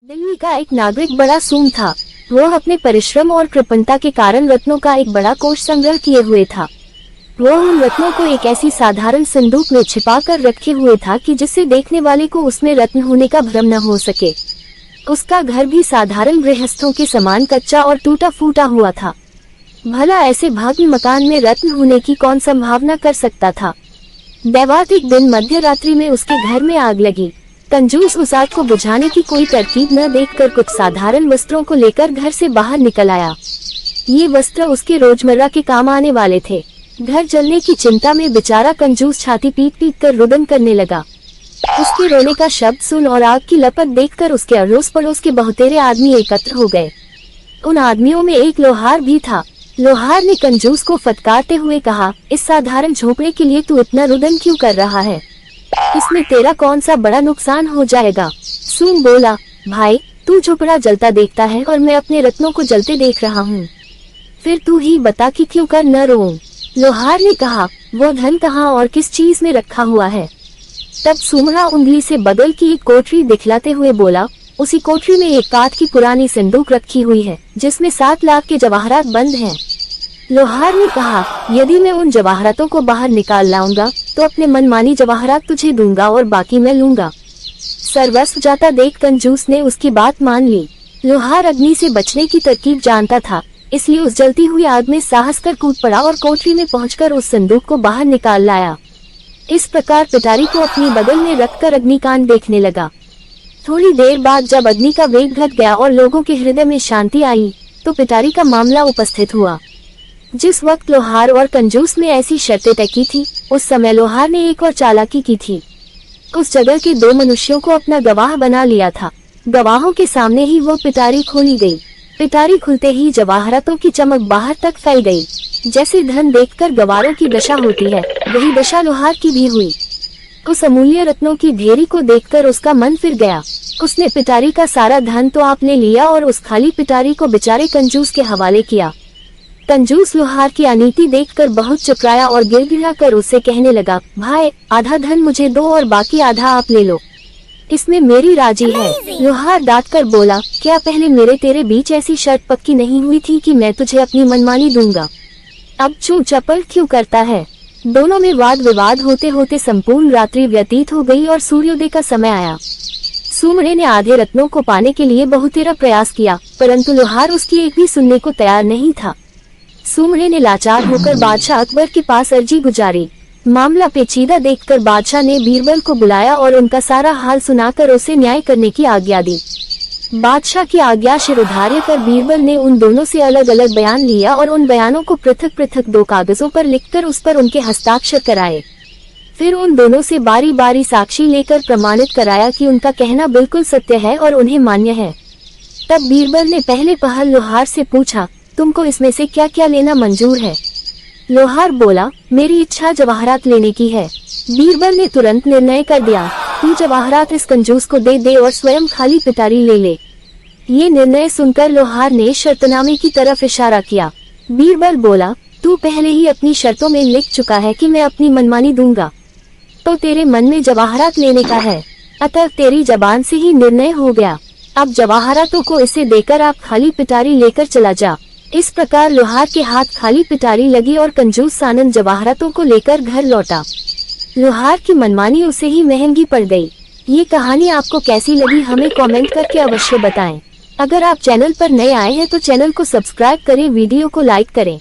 दिल्ली का एक नागरिक बड़ा सूम था। वह अपने परिश्रम और कृपणता के कारण रत्नों का एक बड़ा कोष संग्रह किए हुए था। वह उन रत्नों को एक ऐसी साधारण संदूक में छिपा कर रखे हुए था कि जिससे देखने वाले को उसमें रत्न होने का भ्रम न हो सके। उसका घर भी साधारण गृहस्थों के समान कच्चा और टूटा फूटा हुआ था। भला ऐसे भव्य मकान में रत्न होने की कौन संभावना कर सकता था। दैवात एक दिन मध्य रात्रि में उसके घर में आग लगी। कंजूस उस आग को बुझाने की कोई तरकीब न देखकर कुछ साधारण वस्त्रों को लेकर घर से बाहर निकल आया। ये वस्त्र उसके रोजमर्रा के काम आने वाले थे। घर जलने की चिंता में बेचारा कंजूस छाती पीट पीट कर रुदन करने लगा। उसके रोने का शब्द सुन और आग की लपट देखकर उसके अड़ोस पड़ोस के बहुतेरे आदमी एकत्र हो गए। उन आदमियों में एक लोहार भी था। लोहार ने कंजूस को फटकारते हुए कहा, इस साधारण झोपड़े के लिए तू इतना रुदन क्यों कर रहा है? इसमें तेरा कौन सा बड़ा नुकसान हो जाएगा? सूम बोला, भाई तू झोपड़ा जलता देखता है और मैं अपने रत्नों को जलते देख रहा हूँ। फिर तू ही बता कि क्यों कर न रोऊं। लोहार ने कहा, वो धन कहाँ और किस चीज में रखा हुआ है? तब सूमड़ा उंगली से बगल की एक कोठरी दिखलाते हुए बोला, उसी कोठरी में एक काठ की पुरानी संदूक रखी हुई है जिसमें 7 लाख के जवाहरात बंद हैं। लोहार ने कहा, यदि मैं उन जवाहरातों को बाहर निकाल लाऊंगा तो अपने मनमानी जवाहरात तुझे दूंगा और बाकी मैं लूंगा। सर्वस्व जाता देख कंजूस ने उसकी बात मान ली। लोहार अग्नि से बचने की तरकीब जानता था, इसलिए उस जलती हुई आग में साहस कर कूद पड़ा और कोठरी में पहुंचकर उस संदूक को बाहर निकाल लाया। इस प्रकार पिटारी को अपनी बगल में रखकर अग्निकांड देखने लगा। थोड़ी देर बाद जब अग्नि का वेग घट गया और लोगों के हृदय में शांति आई तो पिटारी का मामला उपस्थित हुआ। जिस वक्त लोहार और कंजूस ने ऐसी शर्तें तय की थी, उस समय लोहार ने एक और चालाकी की थी। उस जगह के 2 मनुष्यों को अपना गवाह बना लिया था। गवाहों के सामने ही वो पिटारी खोली गई। पिटारी खुलते ही जवाहरातों की चमक बाहर तक फैल गई। जैसे धन देखकर गवारों की दशा होती है, वही दशा लोहार की भी हुई। उस अमूल्य रत्नों की ढेरी को देखकर उसका मन फिर गया। उसने पिटारी का सारा धन तो आपने लिया और उस खाली पिटारी को बेचारे कंजूस के हवाले किया। कंजूस लोहार की अनीति देखकर बहुत चकराया और गिड़गिड़ा कर उससे कहने लगा, भाई आधा धन मुझे दो और बाकी आधा आप ले लो, इसमें मेरी राजी है। लोहार डांट कर बोला, क्या पहले मेरे तेरे बीच ऐसी शर्त पक्की नहीं हुई थी कि मैं तुझे अपनी मनमानी दूंगा? अब चू चपल क्यों करता है? दोनों में वाद विवाद होते होते संपूर्ण रात्रि व्यतीत हो गई और सूर्योदय का समय आया। सूमड़े ने आधे रत्नों को पाने के लिए बहुतेरा प्रयास किया, परंतु लोहार उसकी एक भी सुनने को तैयार नहीं था। सूमड़े ने लाचार होकर बादशाह अकबर के पास अर्जी गुजारी। मामला पेचीदा देखकर बादशाह ने बीरबल को बुलाया और उनका सारा हाल सुनाकर उसे न्याय करने की आज्ञा दी। बादशाह की आज्ञा शिरोधार्य कर बीरबल ने उन दोनों से अलग अलग बयान लिया और उन बयानों को पृथक पृथक 2 कागजों पर लिखकर उस पर उनके हस्ताक्षर कराए। फिर उन दोनों से बारी बारी साक्षी लेकर प्रमाणित कराया कि उनका कहना बिल्कुल सत्य है और उन्हें मान्य है। तब बीरबल ने पहले पहल लोहार से पूछा, तुमको इसमें से क्या क्या लेना मंजूर है? लोहार बोला, मेरी इच्छा जवाहरात लेने की है। बीरबल ने तुरंत निर्णय कर दिया, तू जवाहरात इस कंजूस को दे दे और स्वयं खाली पिटारी ले ले। ये निर्णय सुनकर लोहार ने शर्तनामे की तरफ इशारा किया। बीरबल बोला, तू पहले ही अपनी शर्तों में लिख चुका है कि मैं अपनी मनमानी दूंगा, तो तेरे मन में जवाहरात लेने का है, अतः तेरी जबान से ही निर्णय हो गया। अब जवाहरातों को इसे देकर आप खाली पिटारी लेकर चला जा। इस प्रकार लोहार के हाथ खाली पिटारी लगी और कंजूस सानंद जवाहरातों को लेकर घर लौटा। लोहार की मनमानी उसे ही महंगी पड़ गई। ये कहानी आपको कैसी लगी हमें कमेंट करके अवश्य बताएं। अगर आप चैनल पर नए आए हैं तो चैनल को सब्सक्राइब करें, वीडियो को लाइक करें।